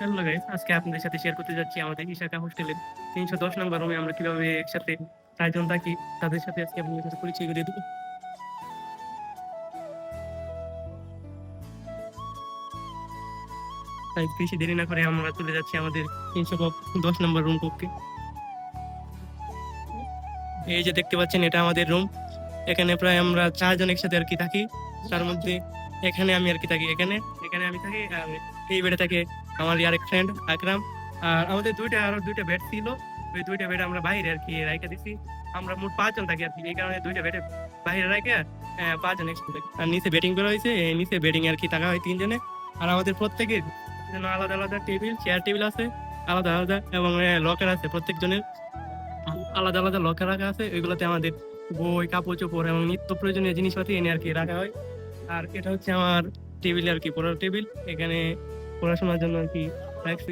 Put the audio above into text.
Hello guys, আজকে আপনাদের সাথে শেয়ার করতে যাচ্ছি আমাদের ইশাকা হোস্টেলের ৩১০ নম্বর রুমে আমরা কিভাবে একসাথে ৪ জন থাকি তাদের সাথে আজকে আপনাদের সাথে পরিচয় করিয়ে দেবো। তাই বেশি দেরি না করে আমরা চলে যাচ্ছি আমাদের ৩১০ নম্বর রুম কক্ষে। এই যে দেখতে পাচ্ছেন, এটা আমাদের রুম। এখানে প্রায় আমরা ৪ জন একসাথে আর কি থাকি। তার মধ্যে এখানে আমি আর কি থাকি, এখানে এখানে আমি থাকি। আর এই বেডে থাকে আমার আরেক ফ্রেন্ড আকরাম। আর আমাদের আরো দুইটা বেড ছিল, ওই দুইটা বেড আমরা বাইরে আর কি রাইখা দিছি। আমরা মোট ৫ জন থাকি আর কি, এই কারণে দুইটা বেডে বাইরে রাখে ৫ জন একসাথে থাকি। আর নিচে বেডিং করা হয়েছে, এই নিচে বেডিং আর কি থাকা হয় ৩ জনে। আর আমাদের প্রত্যেকের জন্য আলাদা আলাদা টেবিল, চেয়ার টেবিল আছে আলাদা আলাদা, এবং লকার আছে প্রত্যেক জনের আলাদা আলাদা লকার রাখা আছে। ওইগুলোতে আমাদের বই, কাপড় চোপড় এবং নিত্য প্রয়োজনীয় জিনিসপাতি এনে আর কি রাখা হয়। আর এটা হচ্ছে আমার টেবিল আর কি, পড়ার টেবিল। এখানে পড়াশোনার জন্য আর কি রাখছি।